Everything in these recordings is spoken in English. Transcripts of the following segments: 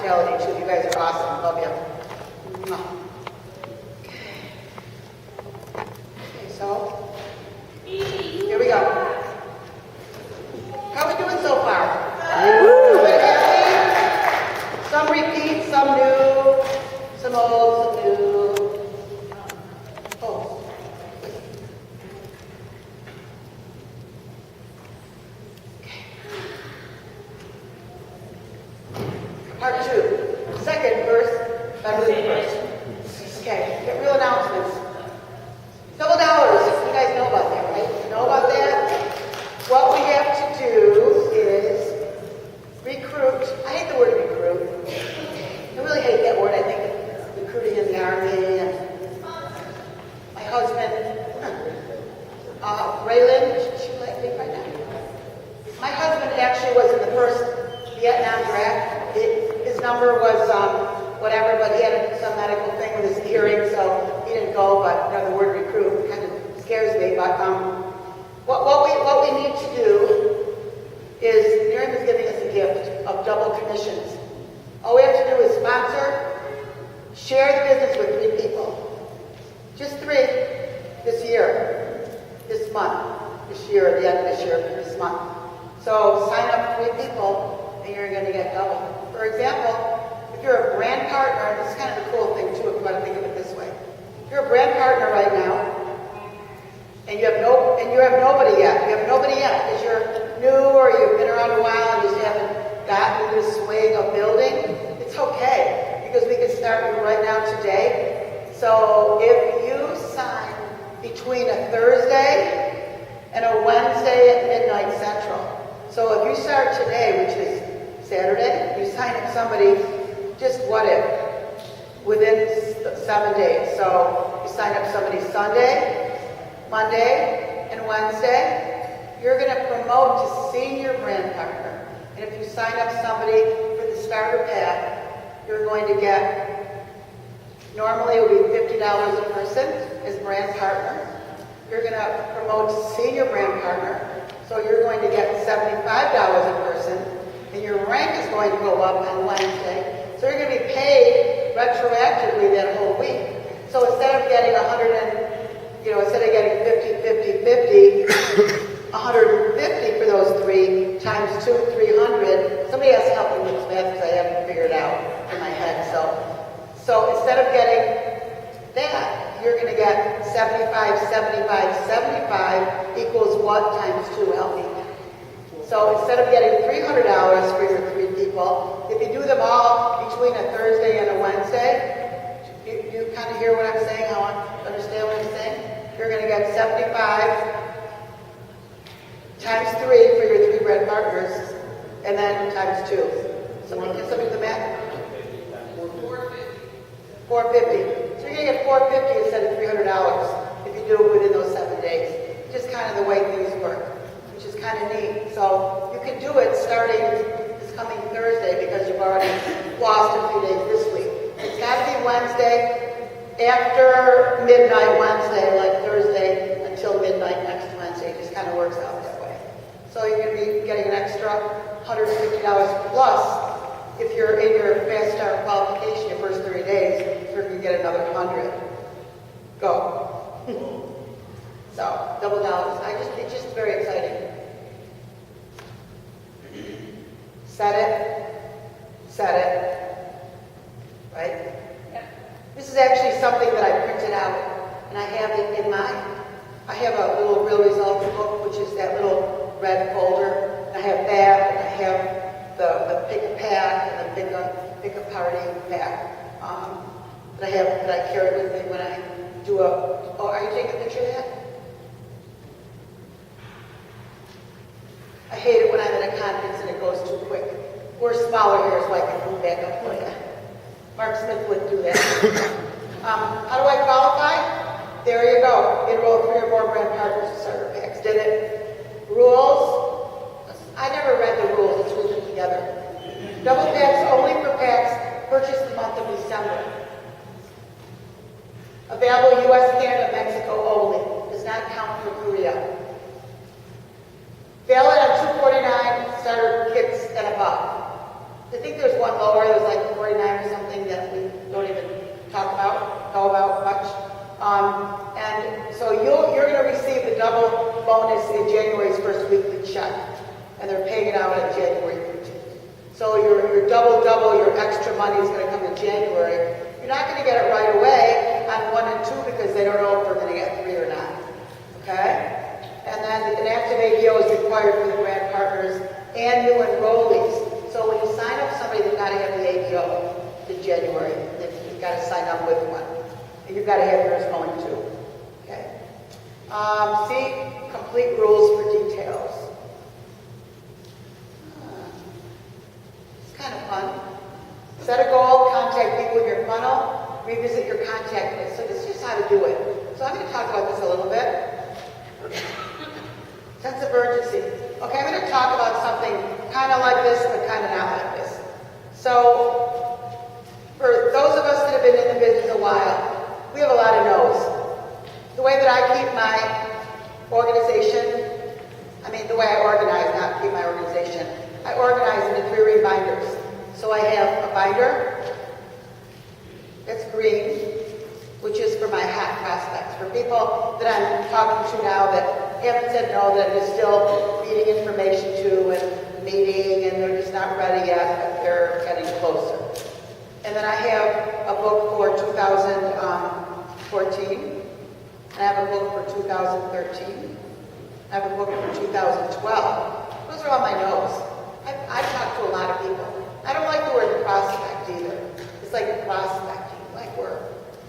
hospitality too. You guys are awesome. Love you. Mwah. Okay, so here we go. How are we doing so far? Everybody happy? Some repeat, some new, some old, some new. Oh. Part 2. Second verse, better than first. Okay, get real announcements. $double. You guys know about that, right? You know about that? What we have to do is recruit. I hate the word recruit. I really hate that word. I think of recruiting in the Army. And my husband, Raylan, she like me right now. My husband actually was in the first Vietnam draft. His number was whatever, but he had some medical thing with his hearing, so he didn't go. But the word recruit kind of scares me. But what we need to do is, Nerium is giving us a gift of double commissions. All we have to do is sponsor, share the business with 3 people. Just 3 this year, this month, this year, at the end of this year, this month. So sign up 3 people and you're going to get double. For example, if you're a brand partner, this is kind of the cool thing too, if you want to think of it this way. If you're a brand partner right now, and you have nobody yet. You have nobody yet because you're new or you've been around a while and just haven't gotten into the swing of building. It's okay because we can start you right now today. So if you sign between a Thursday and a Wednesday at midnight Central. So if you start today, which is Saturday, you sign up somebody, just what if, within 7 days. So you sign up somebody Sunday, Monday, and Wednesday, you're going to promote to senior brand partner. And if you sign up somebody for the starter pack, you're going to get, normally it would be $50 a person as brand partner. You're going to promote to senior brand partner, so you're going to get $75 a person, and your rank is going to go up on Wednesday. So you're going to be paid retroactively that whole week. So instead of getting instead of getting 150 for those 3 times 2, 300. Somebody has to help me with this math because I haven't figured it out in my head. So instead of getting that, you're going to get 75 equals what times 2? Help me. So instead of getting $300 for your 3 people, if you do them all between a Thursday and a Wednesday, you kind of hear what I'm saying? How I understand what I'm saying? You're going to get 75 times 3 for your 3 brand partners, and then times 2. Somebody do the math? 450. So you're going to get 450 instead of $300 if you do it within those 7 days. Just kind of the way things work, which is kind of neat. So you can do it starting this coming Thursday because you've already lost a few days this week. It's got to be Wednesday. After midnight Wednesday, like Thursday until midnight next Wednesday, it just kind of works out that way. So you're going to be getting an extra $150 plus. If you're in your fast start qualification your first 30 days, you're going to get another 100. Go. So $double. It's just very exciting. Set it. Right? This is actually something that I printed out, and I have it in I have a little real results book, which is that little red folder. I have that, and I have the pick a pack and the pick a party pack that I carry with me when I do are you taking a picture of that? I hate it when I'm at a conference and it goes too quick. We're smaller here, so I can move back up for you. Mark Smith would do that. How do I qualify? There you go. Enroll 3 or more brand partners in starter packs. Did it? Rules? I never read the rules. Let's read them together. Double packs only for packs purchased the month of December. Available U.S., Canada, Mexico only. Does not count for Korea. Valid on $249 starter kits and above. I think there's one lower. There's like $49 double your extra money is going to come in January, you're not going to get it right away on 1 and 2 because they don't know if they're going to get 3 or not. Okay? And then an active ADO is required for the grant partners and new enrollees. So when you sign up somebody, they've got to have the ADO in January. You've got to sign up with one. And you've got to have yours going too. Okay? See complete rules for details. It's kind of fun. Set a goal, contact people in your funnel, revisit your contact list. So this is just how to do it. So I'm going to talk about this a little bit. Sense of urgency. Okay, I'm going to talk about something kind of like this, but kind of not like this. So, for those of us that have been in the business a while, we have a lot of no's. The way that I keep my organization, the way I organize, not keep my organization, I organize into 3 binders. So I have a binder that's green, which is for my hot prospects, for people that I'm talking to now that haven't said no, that I'm still feeding information to and meeting, and they're just not ready yet, but they're getting closer. And then I have a book for 2014, and I have a book for 2013, I have a book for 2012. Those are all my no's. I've talked to a lot of people. I don't like the word prospect either. It's like prospecting, like we're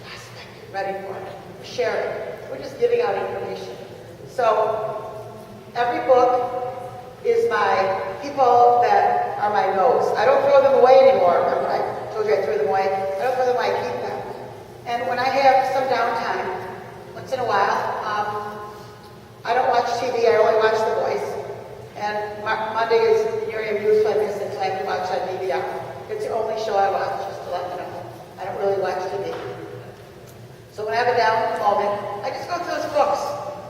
prospecting, ready for it. We're sharing. We're just giving out information. So every book is my people that are my no's. I don't throw them away anymore. Remember I told you I threw them away? I don't throw them away, I keep them. And when I have some downtime, once in a while, I don't watch TV, I only watch The Voice. And Monday is Nerium News Fitness until I can watch on DVR. It's the only show I watch, just to let you know. I don't really watch TV. So when I have a down moment, I just go through those books.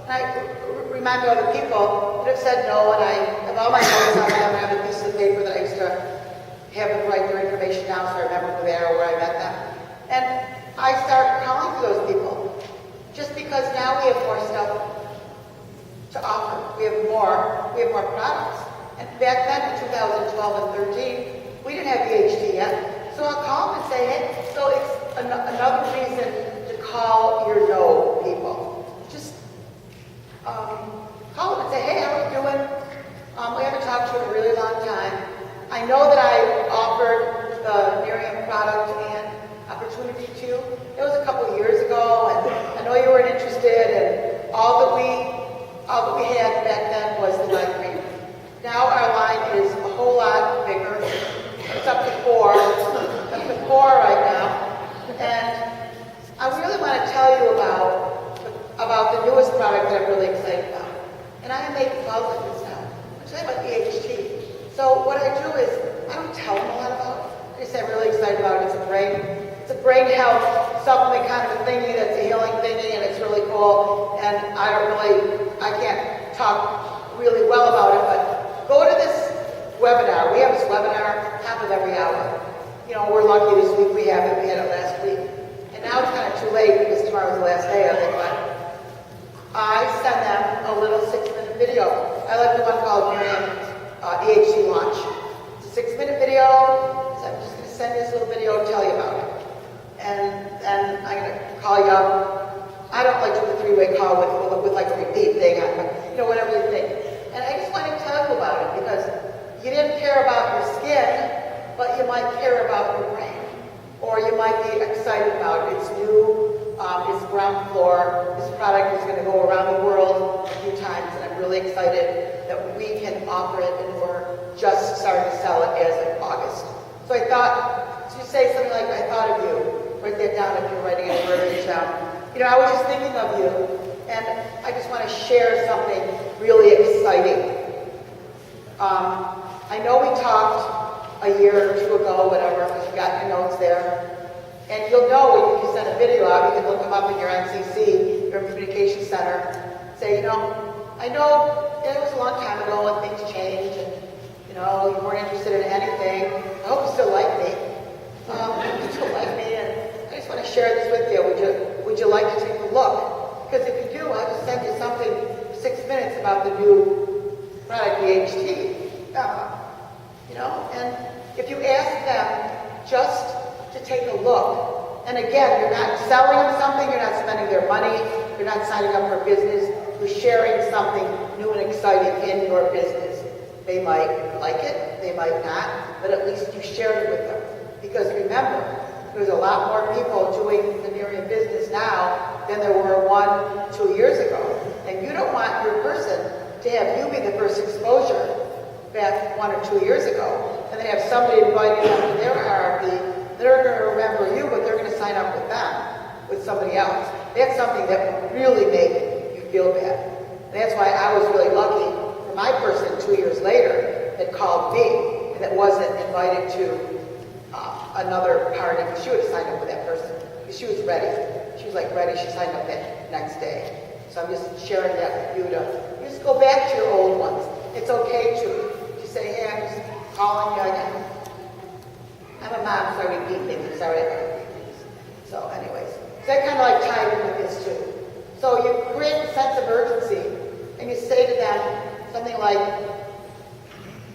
And I remind other people that have said no, and I have all my notes on them. I have a piece of paper that I used to have them write their information down so I remember who they are, where I met them. And I start calling to those people. Just because now we have more stuff to offer. We have more products. And back then in 2012 and 13, we didn't have VHT yet. So I'll call them and say, hey, so it's another reason to call your no people. Just call them and say, hey, how are you doing? We haven't talked to you in a really long time. I know that I offered the Nerium product and opportunity to. It was a couple years ago, and I know you weren't interested, and all that we had back then was the light green. Now our line is a whole lot bigger. It's up to 4. Up to 4 right now. And I really want to tell you about the newest product that I'm really excited about. And I am making calls like this now. I'm talking about EHT. So what I do is, I don't tell them a lot about it. I just say I'm really excited about it. It's a brain health supplement kind of a thingy that's a healing thingy, and it's really cool. And I can't talk really well about it, but go to this webinar. We have this webinar top of every hour. You know, we're lucky this week we have it. We had it last week. And now it's kind of too late because tomorrow's the last day of it, but I send them a little 6-minute video. I like the one called Nerium EHT Launch. It's a 6-minute video, so I'm just going to send you this little video and tell you about it. And I'm going to call you up. I don't like to do the 3-way call with like a repeat thing, but whatever you think. And I just want to tell you about it because you didn't care about your skin, but you might care about your brain. Or you might be excited about it. It's new, it's ground floor. This product is going to go around the world a few times, and I'm really excited that we can offer it, and we're just starting to sell it as of August. So I thought, to say something like, I thought of you, write that down if you're writing it verbiage down. I was just thinking of you, and I just want to share something really exciting. I know we talked a year or 2 ago, whatever, because you got your notes there. And you'll know when you send a video out, you can look them up in your NCC, your Communication Center, say, I know it was a long time ago and things changed, and, you weren't interested in anything. I hope you still like me. You still like me, and I just want to share this with you. Would you like to take a look? Because if you do, I'll just send you something, 6 minutes about the new product, the HT. And if you ask them, just to take a look. And again, you're not selling them something, you're not spending their money, you're not signing up for business, you're sharing something new and exciting in your business. They might like it, they might not, but at least you shared it with them. Because remember, there's a lot more people doing the Nerium business now than there were 1-2 years ago. And you don't want your person to have you be the first exposure back 1 or 2 years ago, and then have somebody inviting them to their hierarchy. They're going to remember you, but they're going to sign up with them, with somebody else. That's something that will really make you feel bad. And that's why I was really lucky for my person 2 years later that called me and that wasn't invited to another party, because she would have signed up with that person, because she was ready. She was like ready, she signed up that next day. So I'm just sharing that with you to just go back to your old ones. It's okay to say, hey, I'm just calling you again. I'm a mom, so I repeat things. I'm sorry I repeat things. So anyways, so that kind of like tied in with this too. So you create a sense of urgency, and you say to them something like,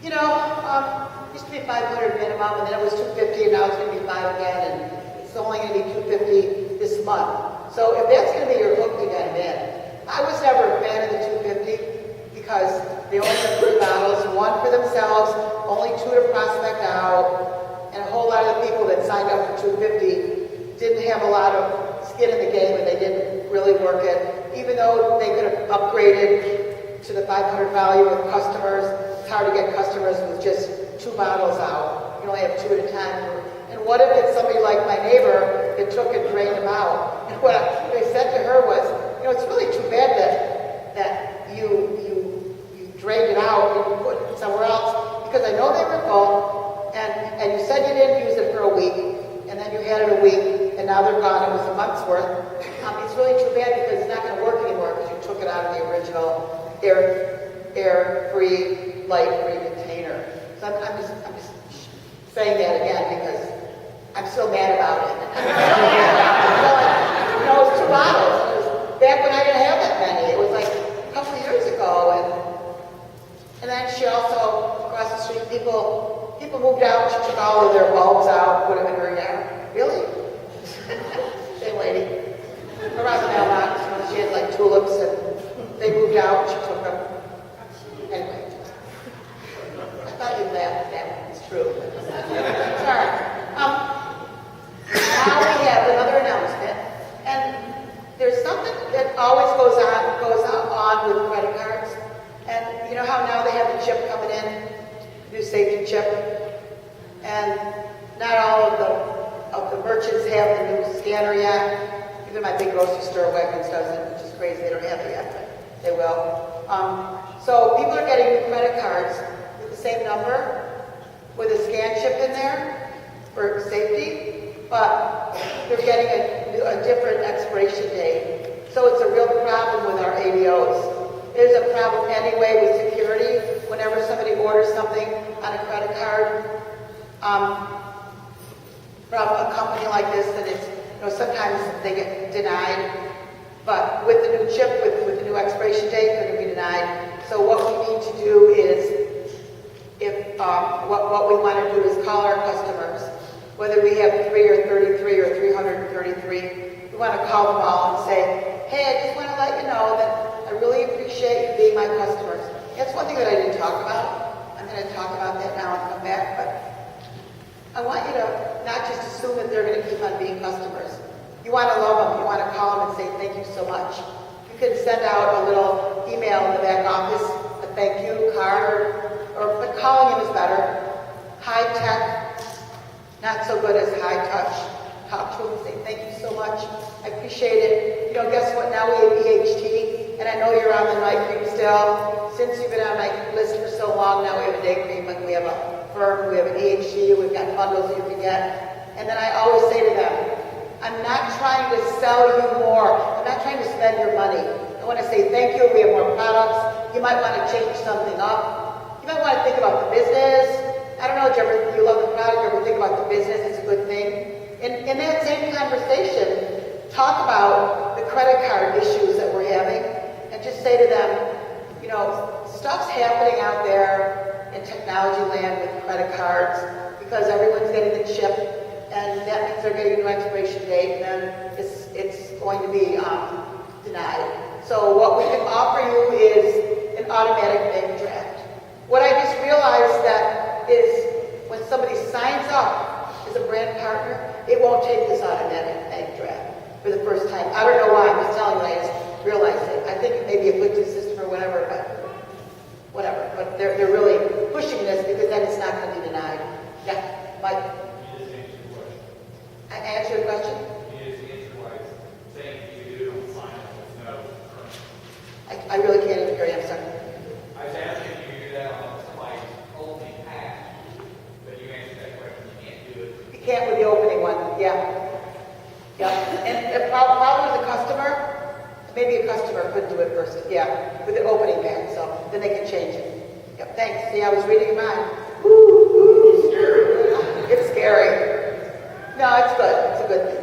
you know, it used to be 500 minimum, and then it was 250, and now it's going to be 5 again, and it's only going to be 250 this month. So if that's going to be your hook to get them in, I was never a fan of the 250 because they only have 3 bottles, 1 for themselves, only 2 to prospect out, and a whole lot of the people that signed up for 250 didn't have a lot of skin in the game, and they didn't really work it. Even though they could have upgraded to the 500 value with customers, it's hard to get customers with just 2 bottles out. You only have 2 at a time. And what if it's somebody like my neighbor that took and drained them out? And what I said to her was, you know, it's really too bad that you drained it out and you put it somewhere else, because I know they were full, and you said you didn't use it for a week, and then you had it a week, and now they're gone. It was a month's worth. It's really too bad because it's not going to work anymore because you took it out of the original air-free, light-free container. So I'm just saying that again because I'm still mad about it. You know, it was 2 bottles. It was back when I didn't have that many. It was like a couple of years ago. And then she also, across the street, people moved out. She took all of their bulbs out, put them in her yard. Really? Same lady. Around the mailbox, you know, she had like tulips, and they moved out, and she took them. Anyway. I thought you'd laugh at that one. It's true. Sorry. Now we have another announcement, and there's something that always goes on with credit cards. And you know how now they have the chip coming in, new safety chip, and not all of the merchants have the new scanner yet. Even my big grocery store, Wegmans, doesn't, which is crazy. They don't have it yet, but they will. So people are getting new credit cards with the same number, with a scan chip in there for safety, but they're getting a different expiration date. So it's a real problem with our ADOs. There's a problem anyway with security. Whenever somebody orders something on a credit card from a company like this, that it's, you know, sometimes they get denied. But with the new chip, with the new expiration date, they're going to be denied. So what we need to do is, what we want to do is call our customers, whether we have 3 or 33 or 333, we want to call them all and say, hey, I just want to let you know that I really appreciate you being my customers. That's one thing that I didn't talk about. I'm going to talk about that now and come back, but I want you to not just assume that they're going to keep on being customers. You want to love them. You want to call them and say thank you so much. You can send out a little email in the back office, a thank you card, but calling them is better. High tech, not so good as high touch. Talk to them and say thank you so much. I appreciate it. You know, guess what? Now we have EHT, and I know you're on the night cream still. Since you've been on my list for so long, now we have a day cream, like we have a firm, we have an EHT, we've got bundles you can get. And then I always say to them, I'm not trying to sell you more. I'm not trying to spend your money. I want to say thank you. We have more products. You might want to change something up. You might want to think about the business. I don't know if you love the product, you ever think about the business. It's a good thing. In that same conversation, talk about the credit card issues that we're having, and just say to them, you know, stuff's happening out there in technology land with credit cards because everyone's getting the chip. and that means they're getting a new expiration date, and then it's going to be denied. So what we can offer you is an automatic bank draft. What I just realized that is when somebody signs up as a brand partner, it won't take this automatic bank draft for the first time. I don't know why, I'm just telling you, I just realized it. I think it may be a glitch in the system or whatever, but whatever. But they're really pushing this because then it's not going to be denied. Yeah, Mike? You just answered the question. I answered your question? You just answered why it's saying you do sign up with no current. I really can't even hear you, I'm sorry. I was asking if you do that on somebody's opening pass, but you answered that question. You can't do it. You can't with the opening one, yeah. Yeah, and the problem with the customer, maybe a customer could do it first, yeah, with the opening band, so then they can change it. Yep, thanks. See, I was reading mine. Woo, scary. It's scary. No, it's good. It's a good thing.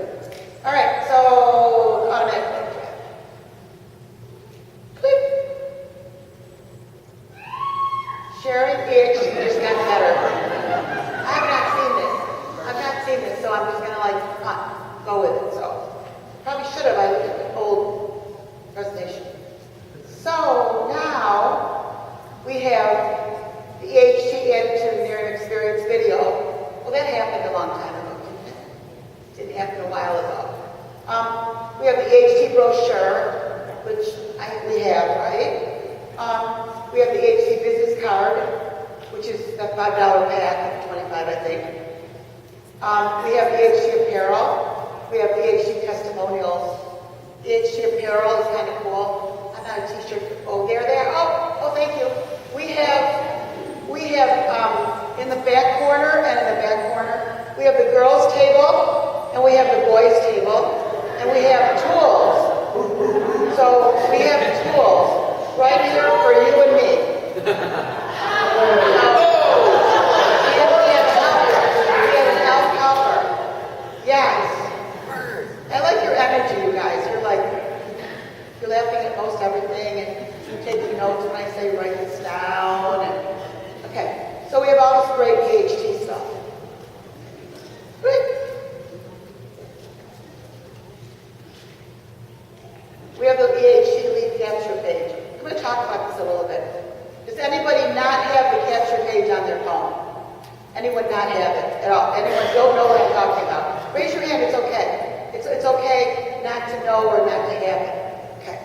All right, so automatic bank draft. Clip. Sharing PhD just got better. I have not seen this. I've not seen this, so I'm just gonna go with it. So probably should have. I looked at the old presentation. So now we have the HT into Nerium experience video. Well, that happened a long time ago, didn't it? Didn't happen a while ago. We have the HT brochure, which we have, right? We have the HT business card, which is a $5 pack of 25, I think. We have the HT apparel. We have the HT testimonials. The HT apparel is kind of cool. I got a t-shirt. Oh, there. Oh, thank you. We have in the back corner and in the back corner, we have the girls' table and we have the boys' table and we have tools. So we have tools right here for you and me. We have an elf helper. Yes. I like your energy, you guys. You're laughing at most everything and you're taking notes when I say write this down. Okay, so we have all this great PhD stuff. Great. We have the PhD lead capture page. I'm going to talk about this a little bit. Does anybody not have the capture page on their phone? Anyone not have it at all? Anyone don't know what I'm talking about? Raise your hand, it's okay. It's okay not to know or not to have it. Okay.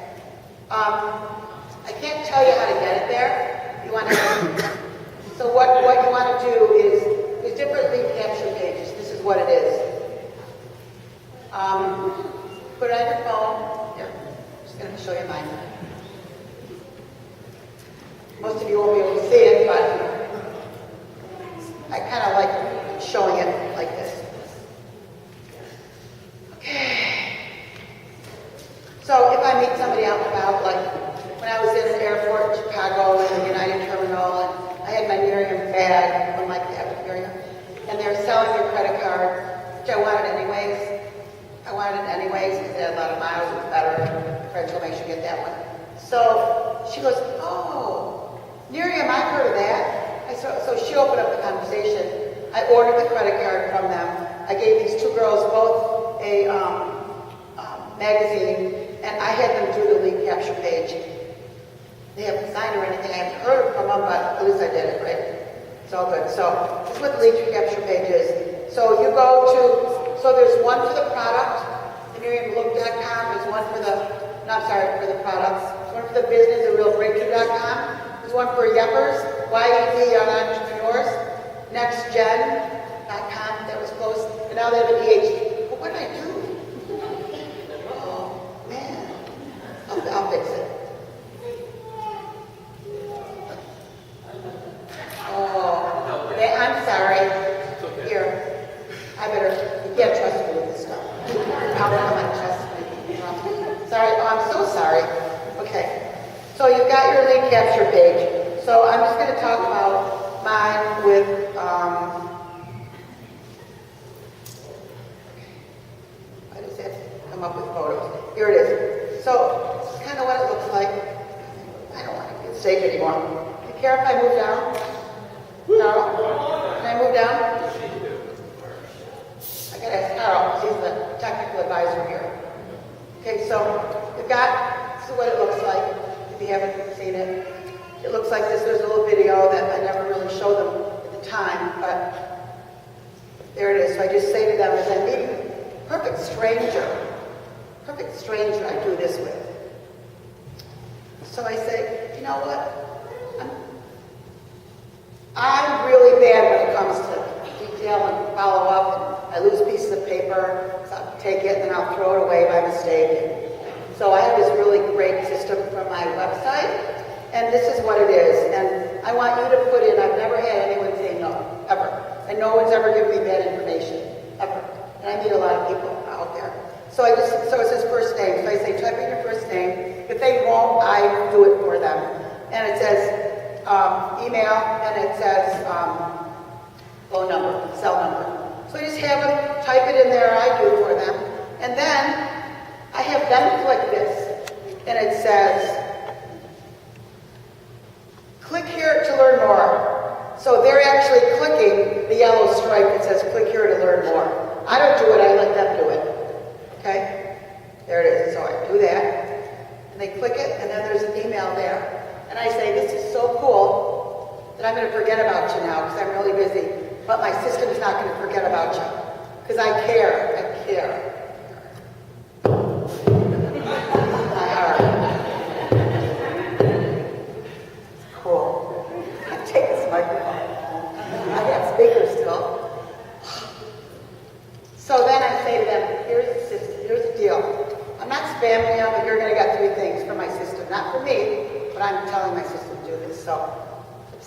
I can't tell you how to get it there. You want to. So what you want to do is there's different lead capture pages. This is what it is. Put it on your phone. Here, I'm just going to show you mine. Most of you won't be able to see it, but I kind of like showing it like this. Okay. So if I meet somebody out and about, like when I was in an airport in Chicago in the United Terminal, and I had my Nerium bag on my cafeteria, and they're selling their credit card, which I wanted anyways. I wanted it anyways because it had a lot of miles. It's better. Fred told me I should get that one. So she goes, "Oh, Nerium, I've heard of that." So she opened up the conversation. I ordered the credit card from them. I gave these two girls both a magazine, and I had them do the lead capture page. They haven't signed or anything. I haven't heard from them, but at least I did it, right? It's all good. So this is what the lead capture page is. So you go to, so there's one for the product, the NeriumLook.com. There's one for the, for the products. There's one for the business, therealbreakthrough.com. There's one for Yeppers, YEP, Young Entrepreneurs. NextGen.com, that was close. And now they have an EH. But what did I do? Oh, man. I'll fix it. Oh, I'm sorry. Here, I better, you can't trust me with this stuff. How come I trust me? Sorry, oh, I'm so sorry. Okay, so you've got your lead capture page. So I'm just going to talk about mine with, why does that come up with photos? Here it is. So this is kind of what it looks like. I don't want to get steak anymore. Do you care if I move down? No? Can I move down? I gotta advisor here. Okay, so we've got, this is what it looks like, if you haven't seen it. It looks like this. There's a little video that I never really showed them at the time, but there it is. So I just say to them as I meet a perfect stranger I do this with. So I say, you know what? I'm really bad when it comes to detail and follow up, and I lose pieces of paper, so I'll take it and then I'll throw it away by mistake. So I have this really great system from my website, and this is what it is. And I want you to put in, I've never had anyone say no, ever. And no one's ever given me bad information, ever. And I meet a lot of people out there. So it says first name. So I say, type in your first name. If they won't, I do it for them. And it says email, and it says phone number, cell number. So I just have them type it in there, I do for them. And then I have them click this, and it says, click here to learn more. So they're actually clicking the yellow stripe that says click here to learn more. I don't do it, I let them do it. Okay? There it is. So I do that, and they click it, and then there's an email there. And I say, this is so cool that I'm going to forget about you now because I'm really busy. But my system is not going to forget about you because I care. I care. My heart. Cool. I take this microphone. I have speakers still. So then I say to them, here's the deal. I'm not spamming you, but you're going to get 3 things for my system. Not for me, but I'm telling my system to do this. So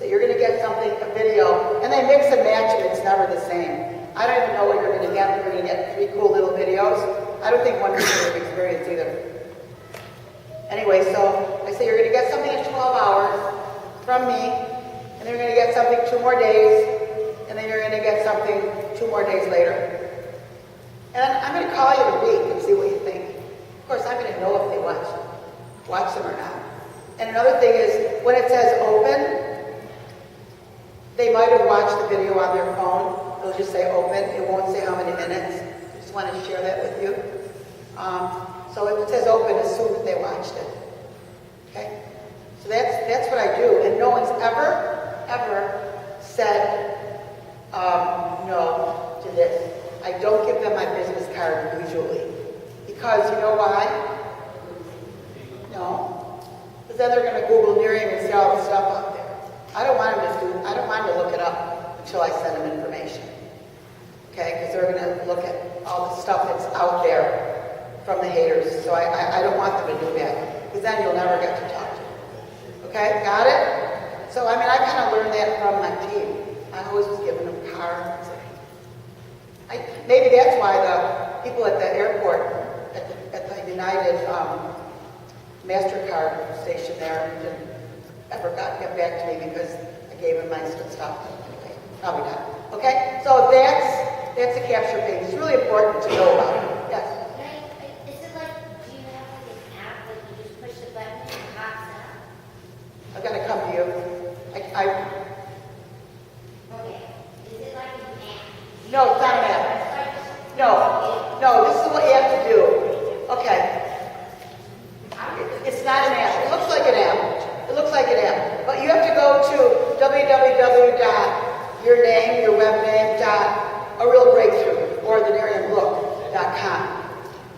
you're going to get something, a video, and they mix and match it. It's never the same. I don't even know what you're going to get. You're going to get 3 cool little videos. I don't think one is a good experience either. Anyway, so I say you're going to get something in 12 hours from me, and then you're going to get something 2 more days, and then you're going to get something 2 more days later. And I'm going to call you in a week and see what you think. Of course, I'm going to know if they watch them or not. And another thing is, when it says open, they might have watched the video on their phone. It'll just say open. It won't say how many minutes. I just wanted to share that with you. So if it says open, assume that they watched it. Okay? So that's what I do. And no one's ever said no to this. I don't give them my business card usually. Because you know why? No. Because then they're going to Google Nerium and see all the stuff out there. I don't want them to look it up until I send them information. Okay? Because they're going to look at all the stuff that's out there from the haters. So I don't want them to do that. Because then you'll never get to talk to them. Okay? Got it? So I kind of learned that from my team. I always was giving them cards. Maybe that's why the people at the airport, at the United MasterCard station there, didn't ever get back to me because I gave them my stuff. Okay, probably not. Okay, so that's a capture page. It's really important to know about it. Yes? Is it like, do you have like an app where you just push the button and it pops up? I've got to come to you. Okay. Is it like an app? No, it's not an app. No, this is what you have to do. Okay. It's not an app. It looks like an app. But you have to go to www.yourname.arealbreakthrough or the NeriumLook.com.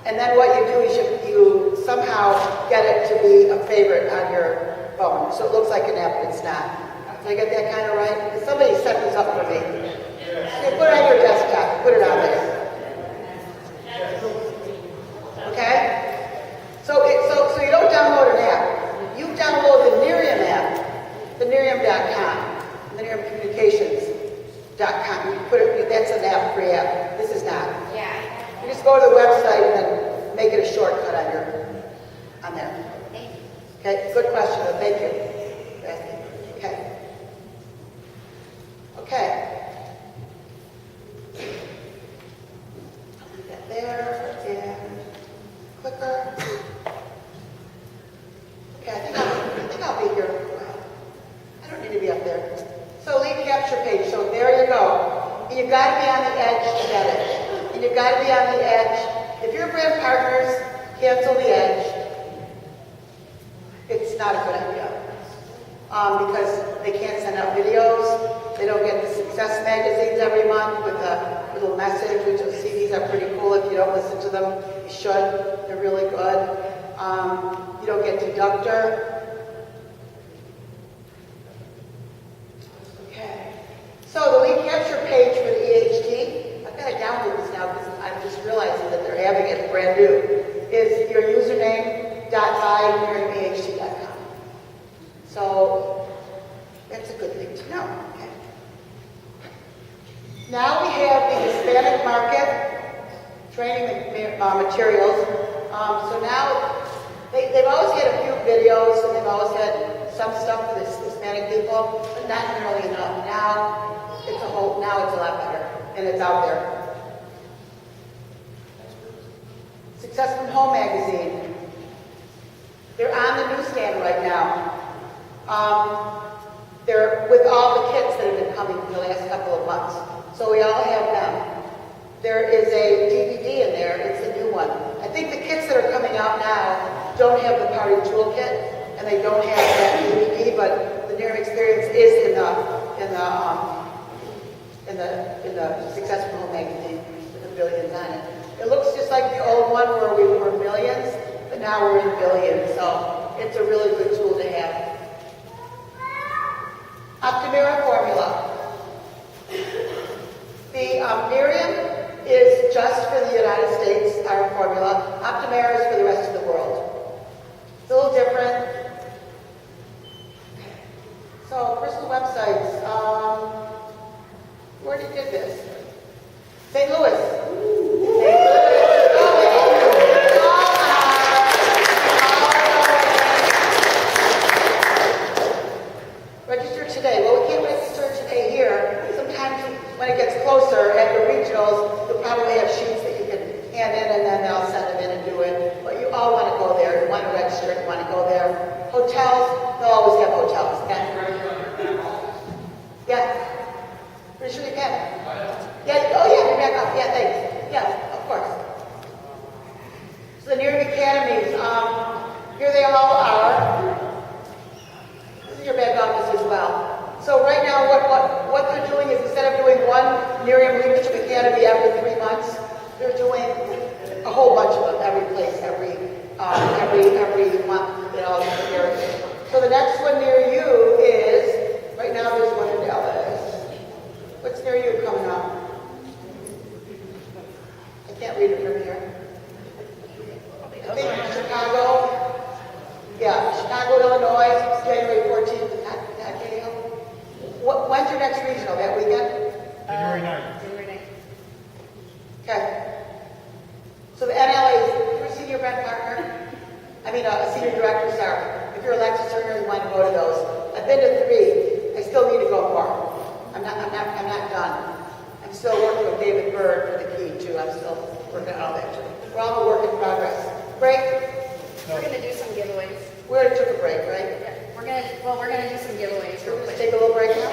And then what you do is you somehow get it to be a favorite on your phone. So it looks like an app, but it's not. Did I get that kind of right? Somebody set this up for me. Okay, put it on your desktop. Put it on there. Okay? So you don't download an app. You download the Nerium app, the Nerium.com, the NeriumCommunications.com. You put it. That's an app, free app. This is not. Yeah. You just go to the website and then make it a shortcut on there. Thank you. Okay, good question. Thank you. Okay. Okay. Put that there and clicker. Okay, I think I'll be here for a while. I don't need to be up there. So lead capture page. So there you go. And you've got to be on the edge to get it. And you've got to be on the edge if your brand partners cancel the Edge, it's not a good idea. Because they can't send out videos. They don't get the success magazines every month with a little message, which you'll see these are pretty cool. If you don't listen to them, you should. They're really good. You don't get deductor. Okay. So the lead capture page for the EHT, I've got to download this now because I'm just realizing that they're having it brand new, is your username.by.nerium.eht.com. So that's a good thing to know. Okay. Now we have the Hispanic market training materials. So now they've always had a few videos and they've always had some stuff for the Hispanic people, but not nearly enough. Now it's a lot better and it's out there. Success from Home magazine. They're on the newsstand right now. They're with all the kits that have been coming for the last couple of months. So we all have them. There is a DVD in there. It's a new one. I think the kits that are coming out now don't have the party toolkit, and they don't have that DVD, but the Nerium experience is in the Success from Home magazine with the billions on it. It looks just like the old one where we were millions, but now we're in billions. So it's a really good tool to have. Optimera formula. The Nerium is just for the United States, our formula. Optimera is for the rest of the world. It's a little different. So, personal websites. Where did you get this? St. Louis. Register today. Well, we can't register today here. Sometimes when it gets closer at the regionals, you'll probably have sheets that you can hand in and then they'll send them in and do it. But you all want to go there. You want to register. You want to go there. Hotels, they'll always have hotels. Yeah. Pretty sure you can. Yeah. Oh, yeah. You're back up. Yeah, thanks. Yes, of course. So the Nerium Academies, here they all are. This is your back office as well. So right now, what they're doing is instead of doing one Nerium Leadership Academy every 3 months, they're doing a whole bunch of them every place, every month. You know, so the next one near you is, right now there's one in Dallas. What's near you coming up? I can't read it from here. I think Chicago. Yeah, Chicago, Illinois, January 14th. When's your next regional? That weekend? January 9th. Okay. So the NLAs, if you're a senior brand partner, a senior director, sorry. If you're a Lexus earner, you want to go to those. I've been to 3. I still need to go more. I'm not done. I'm still working with David Bird for the key too. I'm still working on all that too. We're all a work in progress. Break? We're going to do some giveaways. We already took a break, right? Yeah, we're going to do some giveaways real Let's quick. take a little break now.